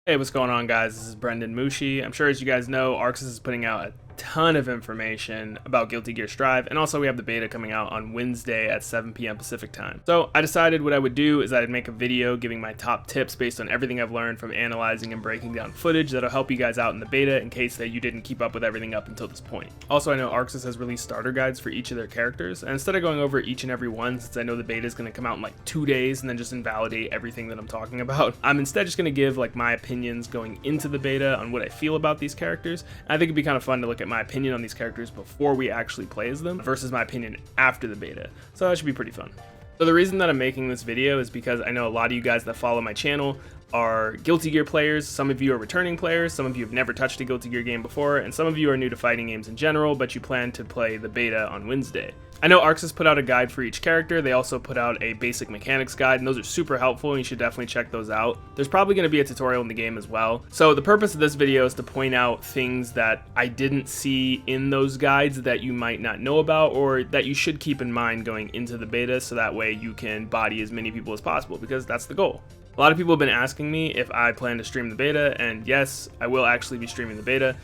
Hey, what's going on, guys? This is BrendanMushi. I'm sure, as you guys know, Arxis is putting out a ton of information about Guilty Gear Strive, and also we have the beta coming out on Wednesday at 7 p.m. Pacific time. So I decided what I would do is I'd make a video giving my top tips based on everything I've learned from analyzing and breaking down footage that'll help you guys out in the beta in case that you didn't keep up with everything up until this point. Also, I know Arxis has released starter guides for each of their characters, and instead of going over each and every one, since I know the beta is going to come out in like 2 days and then just invalidate everything that I'm talking about, I'm instead just going to give like my opinions going into the beta on what I feel about these characters. And I think it'd be kind of fun to look at my opinion on these characters before we actually play as them versus my opinion after the beta. So that should be pretty fun. So the reason that I'm making this video is because I know a lot of you guys that follow my channel are Guilty Gear players. Some of you are returning players, some of you have never touched a Guilty Gear game before, and some of you are new to fighting games in general, but you plan to play the beta on Wednesday. I know Arxis put out a guide for each character. They also put out a basic mechanics guide, and those are super helpful, and you should definitely check those out. There's probably going to be a tutorial in the game as well. So the purpose of this video is to point out things that I didn't see in those guides that you might not know about, or that you should keep in mind going into the beta, so that way you can body as many people as possible, because that's the goal. A lot of people have been asking me if I plan to stream the beta, and yes, I will actually be streaming the beta.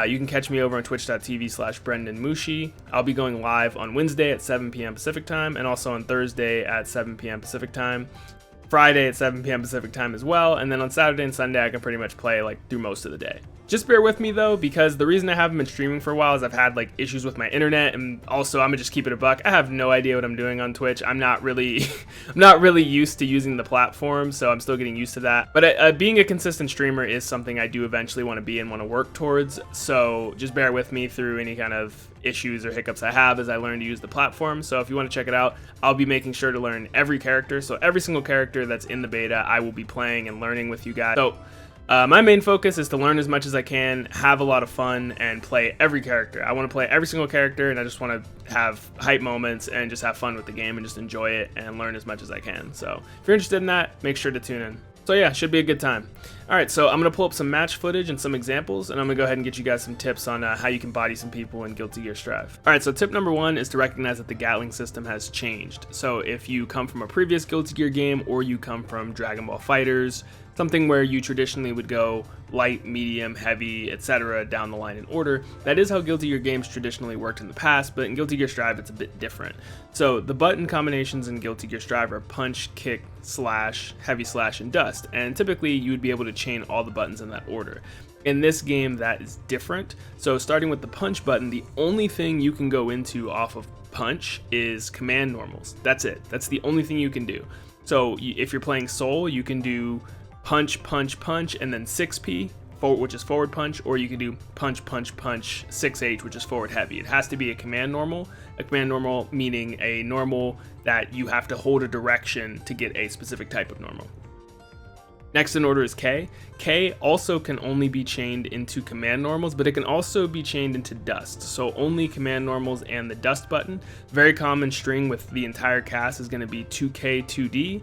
You can catch me over on twitch.tv/BrendanMushi. I'll be going live on Wednesday at 7 p.m. Pacific time, and also on Thursday at 7 p.m. Pacific time. Friday at 7 p.m. Pacific time as well, and then on Saturday and Sunday I can pretty much play like through most of the day. Just bear with me though, because the reason I haven't been streaming for a while is I've had like issues with my internet, and also I'm gonna just keep it a buck. I have no idea what I'm doing on Twitch. I'm not really used to using the platform, so I'm still getting used to that. But being a consistent streamer is something I do eventually want to be and want to work towards. So just bear with me through any kind of issues or hiccups I have as I learn to use the platform. So if you want to check it out, I'll be making sure to learn every character. So every single character that's in the beta, I will be playing and learning with you guys. So my main focus is to learn as much as I can, have a lot of fun, and play every character. I want to play every single character, and I just want to have hype moments and just have fun with the game and just enjoy it and learn as much as I can. So if you're interested in that, make sure to tune in. So yeah, should be a good time. Alright, so I'm going to pull up some match footage and some examples, and I'm going to go ahead and get you guys some tips on how you can body some people in Guilty Gear Strive. Alright, so tip number one is to recognize that the Gatling system has changed. So if you come from a previous Guilty Gear game, or you come from Dragon Ball FighterZ, something where you traditionally would go light, medium, heavy, etc. down the line in order. That is how Guilty Gear games traditionally worked in the past, but in Guilty Gear Strive it's a bit different. So the button combinations in Guilty Gear Strive are punch, kick, slash, heavy slash, and dust, and typically you would be able to chain all the buttons in that order. In this game that is different. So starting with the punch button, the only thing you can go into off of punch is command normals. That's it. That's the only thing you can do. So if you're playing Soul, you can do punch, punch, punch, and then 6P, which is forward punch, or you can do punch, punch, punch, 6H, which is forward heavy. It has to be a command normal meaning a normal that you have to hold a direction to get a specific type of normal. Next in order is K. K also can only be chained into command normals, but it can also be chained into dust. So only command normals and the dust button. Very common string with the entire cast is going to be 2K, 2D.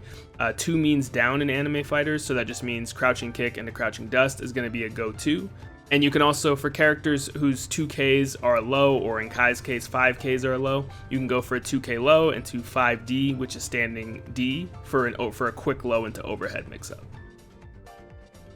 2 means down in anime fighters, so that just means crouching kick and a crouching dust is going to be a go-to. And you can also, for characters whose 2Ks are low, or in Kai's case 5Ks are low, you can go for a 2K low into 5D, which is standing D, for a quick low into overhead mix-up.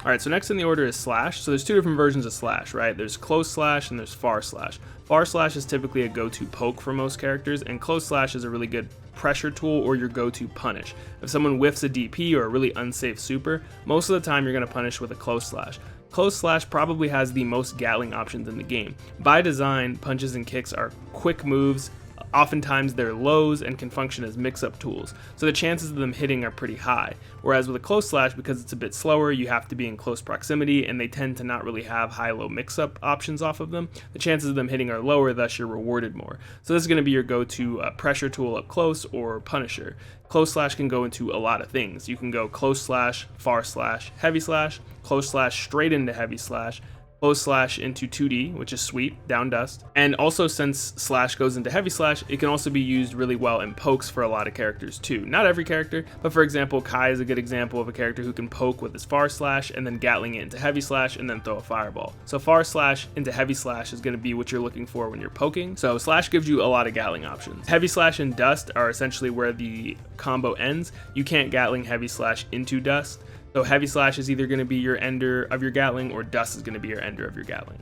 Alright, so next in the order is slash. So there's two different versions of slash, right? There's close slash and there's far slash. Far slash is typically a go-to poke for most characters, and close slash is a really good pressure tool or your go-to punish. If someone whiffs a DP or a really unsafe super, most of the time you're going to punish with a close slash. Close slash probably has the most Gatling options in the game. By design, punches and kicks are quick moves. Oftentimes they're lows and can function as mix-up tools, so the chances of them hitting are pretty high. Whereas with a close slash, because it's a bit slower, you have to be in close proximity, and they tend to not really have high-low mix-up options off of them. The chances of them hitting are lower, thus you're rewarded more. So this is going to be your go-to pressure tool up close or punisher. Close slash can go into a lot of things. You can go close slash, far slash, heavy slash, close slash straight into heavy slash, close slash into 2D, which is sweep, down dust. And also, since slash goes into heavy slash, it can also be used really well in pokes for a lot of characters too. Not every character, but for example, Kai is a good example of a character who can poke with his far slash and then Gatling it into heavy slash and then throw a fireball. So far slash into heavy slash is going to be what you're looking for when you're poking. So slash gives you a lot of Gatling options. Heavy slash and dust are essentially where the combo ends. You can't Gatling heavy slash into dust. So heavy slash is either going to be your ender of your Gatling, or dust is going to be your ender of your Gatling.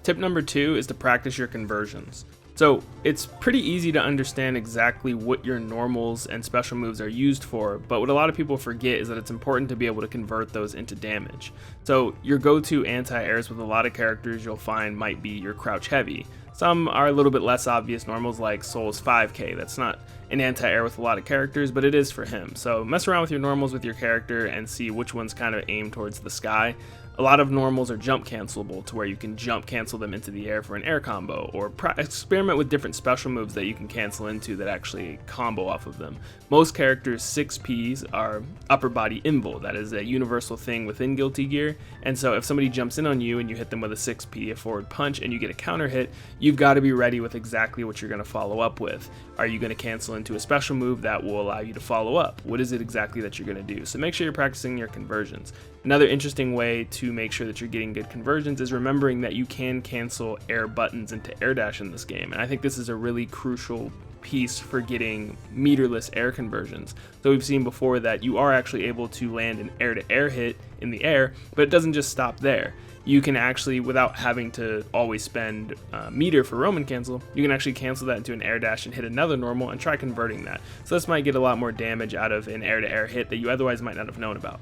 Tip number 2 is to practice your conversions. So it's pretty easy to understand exactly what your normals and special moves are used for, but what a lot of people forget is that it's important to be able to convert those into damage. So your go-to anti-airs with a lot of characters you'll find might be your crouch heavy. Some are a little bit less obvious normals like Soul's 5k. That's not an anti-air with a lot of characters, but it is for him. So mess around with your normals with your character and see which ones kind of aim towards the sky. A lot of normals are jump cancelable to where you can jump cancel them into the air for an air combo, or experiment with different special moves that you can cancel into that actually combo off of them. Most characters' 6Ps are upper body invul. That is a universal thing within Guilty Gear, and so if somebody jumps in on you and you hit them with a 6P, a forward punch, and you get a counter hit, you've got to be ready with exactly what you're going to follow up with. Are you going to cancel into a special move that will allow you to follow up? What is it exactly that you're going to do? So make sure you're practicing your conversions. Another interesting way to make sure that you're getting good conversions is remembering that you can cancel air buttons into air dash in this game, and I think this is a really crucial piece for getting meterless air conversions. So we've seen before that you are actually able to land an air-to-air hit in the air, but it doesn't just stop there. You can actually, without having to always spend meter for Roman cancel, you can actually cancel that into an air dash and hit another normal and try converting that. So this might get a lot more damage out of an air-to-air hit that you otherwise might not have known about.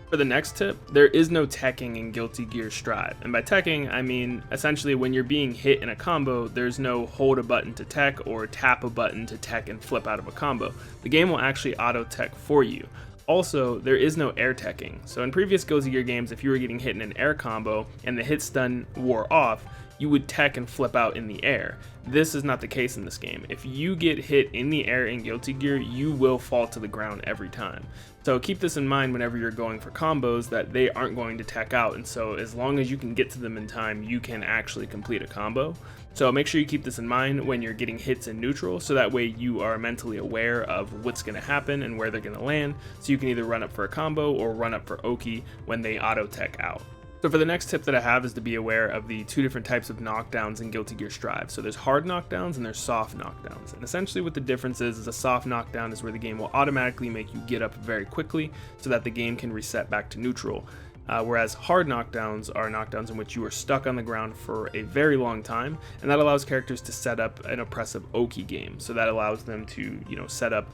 For the next tip, there is no teching in Guilty Gear Strive, and by teching I mean essentially when you're being hit in a combo, there's no hold a button to tech or tap a button to tech and flip out of a combo. The game will actually auto tech for you. Also, there is no air teching. So in previous Guilty Gear games, if you were getting hit in an air combo and the hit stun wore off, you would tech and flip out in the air. This is not the case in this game. If you get hit in the air in Guilty Gear, you will fall to the ground every time. So keep this in mind whenever you're going for combos, that they aren't going to tech out, and so as long as you can get to them in time, you can actually complete a combo. So make sure you keep this in mind when you're getting hits in neutral, so that way you are mentally aware of what's going to happen and where they're going to land, so you can either run up for a combo or run up for Oki when they auto tech out. So for the next tip that I have is to be aware of the two different types of knockdowns in Guilty Gear Strive. So there's hard knockdowns and there's soft knockdowns. And essentially what the difference is a soft knockdown is where the game will automatically make you get up very quickly so that the game can reset back to neutral. Whereas hard knockdowns are knockdowns in which you are stuck on the ground for a very long time, and that allows characters to set up an oppressive Oki game. So that allows them to, set up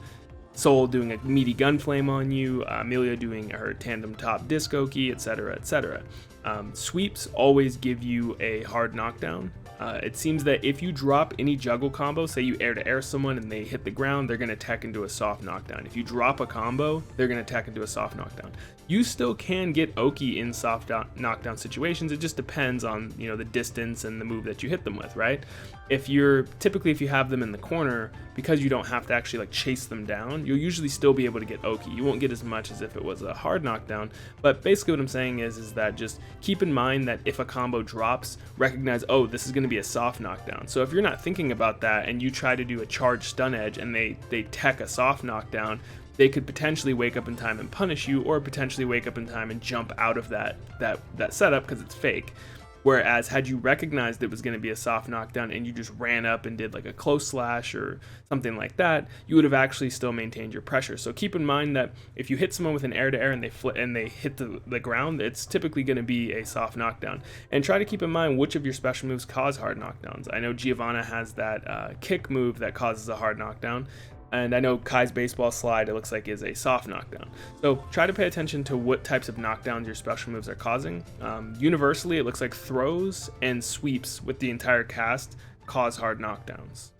Soul doing a meaty gunflame on you, Amelia doing her tandem top disc Oki, etc., etc. Sweeps always give you a hard knockdown. It seems that if you drop any juggle combo, say you air to air someone and they hit the ground, they're going to tech into a soft knockdown. If you drop a combo, they're going to tech into a soft knockdown. You still can get Oki in soft knockdown situations. It just depends on the distance and the move that you hit them with, right? If you have them in the corner, because you don't have to actually chase them down, you'll usually still be able to get Oki. You won't get as much as if it was a hard knockdown, but basically what I'm saying is that just keep in mind that if a combo drops, recognize, oh, this is going to be a soft knockdown. So if you're not thinking about that and you try to do a charged stun edge and they tech a soft knockdown, they could potentially wake up in time and punish you, or potentially wake up in time and jump out of that setup because it's fake. Whereas had you recognized it was going to be a soft knockdown and you just ran up and did a close slash or something like that, you would have actually still maintained your pressure. So keep in mind that if you hit someone with an air to air and they hit the ground, it's typically going to be a soft knockdown. And try to keep in mind which of your special moves cause hard knockdowns. I know Giovanna has that kick move that causes a hard knockdown. And I know Kai's baseball slide, it looks like, is a soft knockdown. So try to pay attention to what types of knockdowns your special moves are causing. Universally, it looks like throws and sweeps with the entire cast cause hard knockdowns.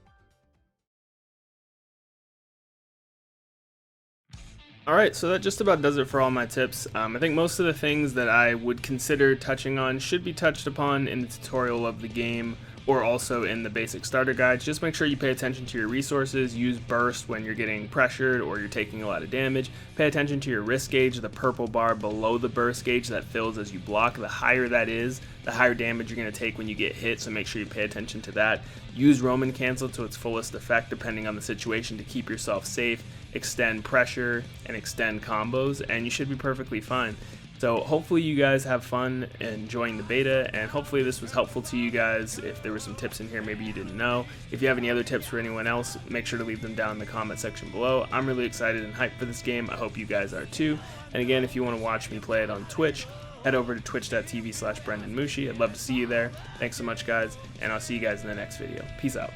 Alright, so that just about does it for all my tips. I think most of the things that I would consider touching on should be touched upon in the tutorial of the game, or also in the basic starter guides. Just make sure you pay attention to your resources, use burst when you're getting pressured or you're taking a lot of damage, pay attention to your risk gauge, the purple bar below the burst gauge that fills as you block. The higher that is, the higher damage you're going to take when you get hit, so make sure you pay attention to that. Use Roman cancel to its fullest effect depending on the situation to keep yourself safe, extend pressure, and extend combos, and you should be perfectly fine. So hopefully you guys have fun enjoying the beta, and hopefully this was helpful to you guys. If there were some tips in here maybe you didn't know. If you have any other tips for anyone else, make sure to leave them down in the comment section below. I'm really excited and hyped for this game. I hope you guys are too. And again, if you want to watch me play it on Twitch, head over to twitch.tv/BrendanMushi. I'd love to see you there. Thanks so much, guys, and I'll see you guys in the next video. Peace out.